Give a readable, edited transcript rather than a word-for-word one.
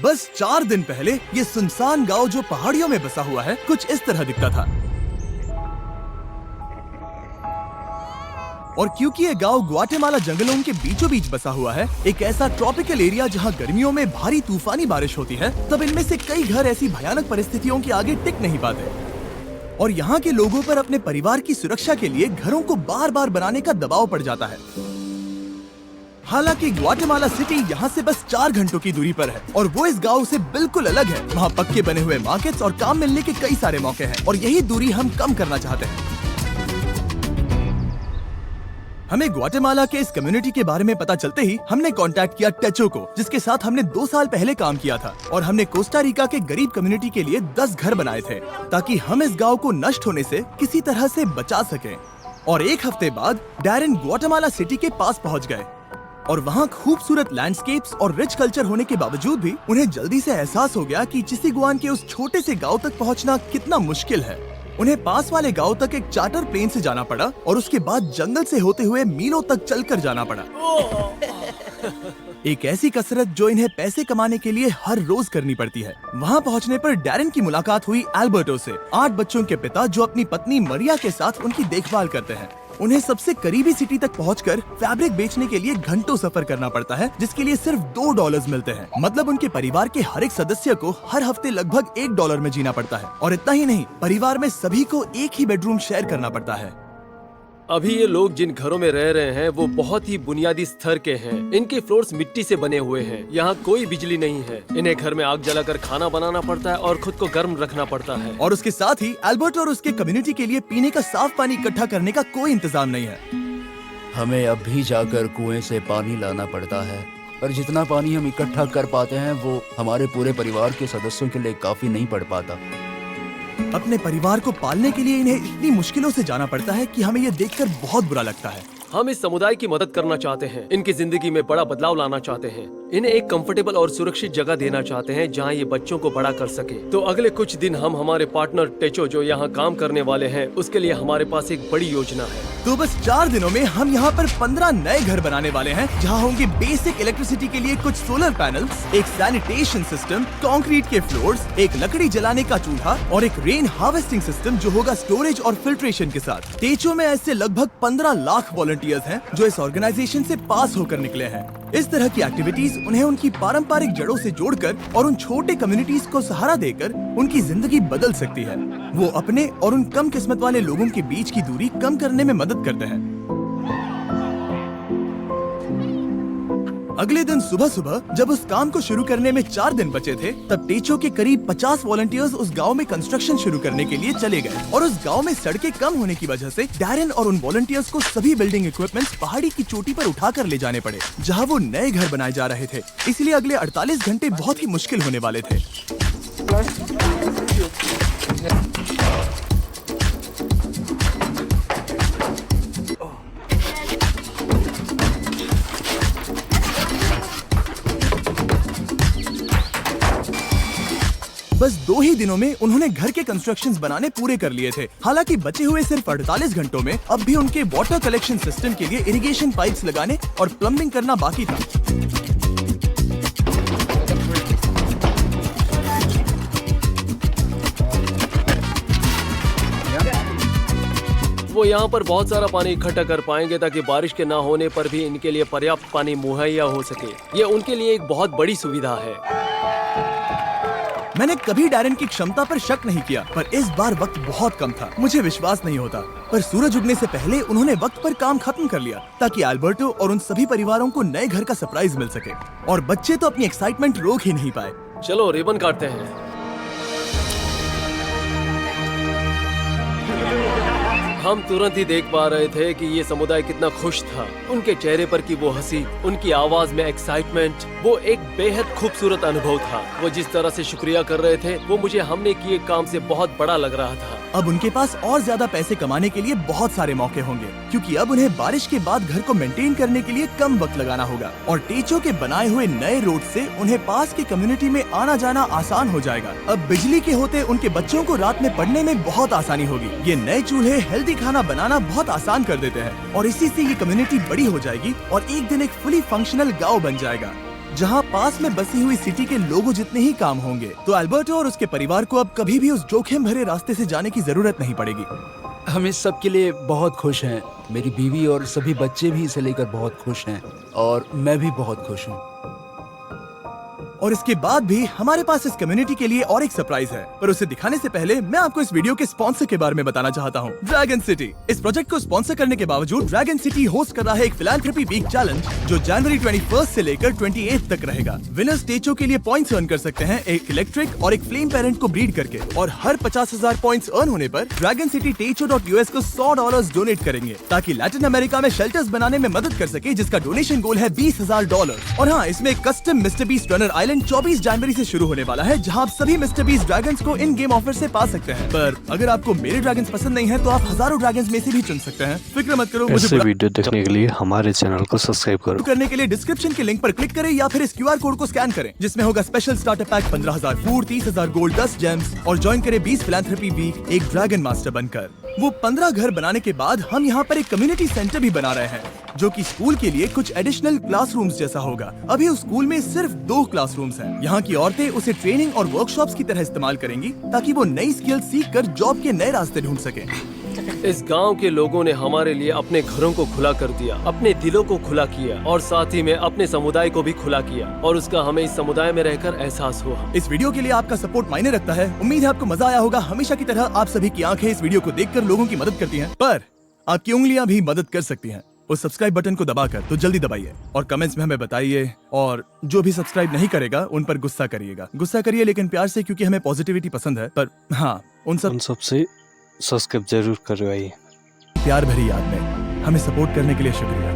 बस 4 दिन पहले ये सुनसान गांव जो पहाड़ियों में बसा हुआ है कुछ इस तरह दिखता था। और क्योंकि ये गांव ग्वाटेमाला जंगलों के बीचों बीच बसा हुआ है, एक ऐसा ट्रॉपिकल एरिया जहां गर्मियों में भारी तूफानी बारिश होती है, तब इनमें से कई घर ऐसी भयानक परिस्थितियों के आगे टिक नहीं पाते और यहाँ के लोगों पर अपने परिवार की सुरक्षा के लिए घरों को बार बार बनाने का दबाव पड़ जाता है। हालांकि ग्वाटेमाला सिटी यहाँ से बस 4 घंटों की दूरी पर है और वो इस गांव से बिल्कुल अलग है। वहाँ पक्के बने हुए मार्केट्स और काम मिलने के कई सारे मौके हैं और यही दूरी हम कम करना चाहते हैं। हमें ग्वाटेमाला के इस कम्युनिटी के बारे में पता चलते ही हमने कांटेक्ट किया टेचो को, जिसके साथ हमने 2 साल पहले काम किया था और हमने कोस्टा रिका के गरीब कम्युनिटी के लिए 10 घर बनाए थे ताकि हम इस गांव को नष्ट होने से किसी तरह से बचा सकें। और 1 हफ्ते बाद डैरेन ग्वाटेमाला सिटी के पास पहुंच गए और वहाँ खूबसूरत लैंडस्केप्स और रिच कल्चर होने के बावजूद भी उन्हें जल्दी से एहसास हो गया कि चिसीगुआन के उस छोटे से गाँव तक पहुँचना कितना मुश्किल है। उन्हें पास वाले गांव तक एक चार्टर प्लेन से जाना पड़ा और उसके बाद जंगल से होते हुए मीलों तक चलकर जाना पड़ा। एक ऐसी कसरत जो इन्हें पैसे कमाने के लिए हर रोज करनी पड़ती है। वहां पहुंचने पर डैरेन की मुलाकात हुई एल्बर्टो से, 8 बच्चों के पिता जो अपनी पत्नी मरिया के साथ उनकी देखभाल करते हैं। उन्हें सबसे करीबी सिटी तक पहुंचकर फैब्रिक बेचने के लिए घंटों सफर करना पड़ता है, जिसके लिए सिर्फ $2 मिलते हैं। मतलब उनके परिवार के हर एक सदस्य को हर हफ्ते लगभग $1 में जीना पड़ता है। और इतना ही नहीं, परिवार में सभी को एक ही बेडरूम शेयर करना पड़ता है। अभी ये लोग जिन घरों में रह रहे हैं वो बहुत ही बुनियादी स्तर के हैं। इनके फ्लोर्स मिट्टी से बने हुए हैं। यहाँ कोई बिजली नहीं है। इन्हें घर में आग जलाकर खाना बनाना पड़ता है और खुद को गर्म रखना पड़ता है। और उसके साथ ही एल्बर्ट और उसके कम्युनिटी के लिए पीने का साफ पानी इकट्ठा करने का कोई इंतजाम नहीं है। हमें अब भी जाकर कुएं से पानी लाना पड़ता है और जितना पानी हम इकट्ठा कर पाते हैं वो हमारे पूरे परिवार के सदस्यों के लिए काफी नहीं पड़ पाता। अपने परिवार को पालने के लिए इन्हें इतनी मुश्किलों से जाना पड़ता है कि हमें ये देखकर बहुत बुरा लगता है। हम इस समुदाय की मदद करना चाहते हैं, इनकी जिंदगी में बड़ा बदलाव लाना चाहते हैं, इन्हें एक कंफर्टेबल और सुरक्षित जगह देना चाहते हैं जहां ये बच्चों को बड़ा कर सके। तो अगले कुछ दिन हम हमारे पार्टनर टेचो जो यहाँ काम करने वाले हैं उसके लिए हमारे पास एक बड़ी योजना है। तो बस 4 दिनों में हम यहाँ पर 15 नए घर बनाने वाले हैं जहाँ होंगे बेसिक इलेक्ट्रिसिटी के लिए कुछ सोलर पैनल्स, एक सैनिटेशन सिस्टम, कंक्रीट के फ्लोर्स, एक लकड़ी जलाने का चूल्हा और एक रेन हार्वेस्टिंग सिस्टम जो होगा स्टोरेज और फिल्ट्रेशन के साथ। टेचो में ऐसे लगभग 15 लाख वॉलंटियर्स हैं जो इस ऑर्गेनाइजेशन से पास होकर निकले हैं। इस तरह की एक्टिविटीज उन्हें उनकी पारंपरिक जड़ों से जोड़कर और उन छोटे कम्युनिटीज को सहारा देकर उनकी जिंदगी बदल सकती है। वो अपने और उन कम किस्मत वाले लोगों के बीच की दूरी कम करने में मदद करते हैं। अगले दिन सुबह सुबह जब उस काम को शुरू करने में 4 दिन बचे थे, तब टेचो के करीब 50 वॉलंटियर्स उस गांव में कंस्ट्रक्शन शुरू करने के लिए चले गए और उस गांव में सड़कें कम होने की वजह से डैरेन और उन वॉलंटियर्स को सभी बिल्डिंग इक्विपमेंट्स पहाड़ी की चोटी पर उठाकर ले जाने पड़े जहां वो नए घर बनाए जा रहे थे। इसलिए अगले 48 घंटे बहुत ही मुश्किल होने वाले थे। बस 2 ही दिनों में उन्होंने घर के कंस्ट्रक्शंस बनाने पूरे कर लिए थे। हालांकि बचे हुए सिर्फ 48 घंटों में अब भी उनके वाटर कलेक्शन सिस्टम के लिए इरिगेशन पाइप्स लगाने और प्लम्बिंग करना बाकी था। वो यहाँ पर बहुत सारा पानी इकट्ठा कर पाएंगे ताकि बारिश के ना होने पर भी इनके लिए पर्याप्त पानी मुहैया हो सके। ये उनके लिए एक बहुत बड़ी सुविधा है। मैंने कभी डैरेन की क्षमता पर शक नहीं किया, पर इस बार वक्त बहुत कम था। मुझे विश्वास नहीं होता, पर सूरज उगने से पहले उन्होंने वक्त पर काम खत्म कर लिया ताकि एल्बर्टो और उन सभी परिवारों को नए घर का सरप्राइज मिल सके। और बच्चे तो अपनी एक्साइटमेंट रोक ही नहीं पाए। चलो रिबन काटते हैं। हम तुरंत ही देख पा रहे थे कि ये समुदाय कितना खुश था। उनके चेहरे पर की वो हंसी, उनकी आवाज में एक्साइटमेंट, वो एक बेहद खूबसूरत अनुभव था। वो जिस तरह से शुक्रिया कर रहे थे वो मुझे हमने किए काम से बहुत बड़ा लग रहा था। अब उनके पास और ज्यादा पैसे कमाने के लिए बहुत सारे मौके होंगे क्योंकि अब उन्हें बारिश के बाद घर को मेंटेन करने के लिए कम वक्त लगाना होगा और टेचो के बनाए हुए नए रोड से उन्हें पास की कम्युनिटी में आना जाना आसान हो जाएगा। अब बिजली के होते उनके बच्चों को रात में पढ़ने में बहुत आसानी होगी। ये नए चूल्हे हेल्दी खाना बनाना बहुत आसान कर देते हैं और इसी से ये कम्युनिटी बड़ी हो जाएगी और एक दिन एक फुली फंक्शनल गाँव बन जाएगा। जहाँ पास में बसी हुई सिटी के लोगों जितने ही काम होंगे। तो अल्बर्टो और उसके परिवार को अब कभी भी उस जोखिम भरे रास्ते से जाने की जरूरत नहीं पड़ेगी। हम इस सब के लिए बहुत खुश हैं। मेरी बीवी और सभी बच्चे भी इसे लेकर बहुत खुश हैं और मैं भी बहुत खुश हूँ। और इसके बाद भी हमारे पास इस कम्युनिटी के लिए और एक सरप्राइज है, पर उसे दिखाने से पहले मैं आपको इस वीडियो के स्पॉन्सर के बारे में बताना चाहता हूँ, ड्रैगन सिटी। इस प्रोजेक्ट को स्पॉन्सर करने के बावजूद ड्रैगन सिटी होस्ट कर रहा है एक फिलैंथ्रोपी वीक चैलेंज जो जनवरी 21 से लेकर 28 तक रहेगा। विनर्स स्टेचो के लिए पॉइंट्स अर्न कर सकते हैं एक इलेक्ट्रिक और एक फ्लेम पेरेंट को ब्रीड करके, और हर 50,000 पॉइंट्स अर्न होने पर ड्रैगन सिटी टेचो.us को $100 डोनेट करेंगे ताकि लैटिन अमेरिका में शेल्टर्स बनाने में मदद कर सके, जिसका डोनेशन गोल है $20,000। और हाँ, इसमें एक custom mister beast runner island 24 जनवरी से शुरू होने वाला है, जहां आप सभी मिस्टर बीस्ट ड्रैगन्स को इन गेम ऑफर से पा सकते हैं। पर अगर आपको मेरे ड्रैगन्स पसंद नहीं है तो आप हजारों ड्रैगन्स में से भी चुन सकते हैं। फिक्र मत करो, ऐसे वीडियो देखने के लिए हमारे चैनल को सब्सक्राइब करो। करने के लिए डिस्क्रिप्शन के लिंक पर क्लिक करें या फिर इस QR कोड को स्कैन करें, जिसमें होगा special starter pack 15,000 food, 30,000 gold, 10 James, और ज्वाइन करें 20 फिलैंथ्रोपी वीक एक ड्रैगन मास्टर बनकर। वो 15 घर बनाने के बाद हम यहाँ पर एक कम्युनिटी सेंटर भी बना रहे हैं, जो कि स्कूल के लिए कुछ एडिशनल क्लासरूम्स जैसा होगा। अभी उस स्कूल में सिर्फ 2 क्लासरूम्स हैं। यहाँ की औरतें उसे ट्रेनिंग और वर्कशॉप्स की तरह इस्तेमाल करेंगी ताकि वो नई स्किल सीख कर जॉब के नए रास्ते ढूंढ सके। इस गांव के लोगों ने हमारे लिए अपने घरों को खुला कर दिया, अपने दिलों को खुला किया और साथ ही में अपने समुदाय को भी खुला किया, और उसका हमें इस समुदाय में रहकर एहसास हुआ। इस वीडियो के लिए आपका सपोर्ट मायने रखता है। उम्मीद है आपको मजा आया होगा। हमेशा की तरह आप सभी की आंखें इस वीडियो को देखकर लोगों की मदद करती हैं, पर आपकी उंगलियां भी मदद कर सकती हैं उस सब्सक्राइब बटन को दबाकर। तो जल्दी दबाइए और कमेंट्स में हमें बताइए, और जो भी सब्सक्राइब नहीं करेगा उन पर गुस्सा करिएगा। गुस्सा करिए लेकिन प्यार से, क्योंकि हमें पॉजिटिविटी पसंद है। पर हाँ, उन सबसे सब्सक्राइब जरूर करवाइए। प्यार भरी याद में हमें सपोर्ट करने के लिए शुक्रिया।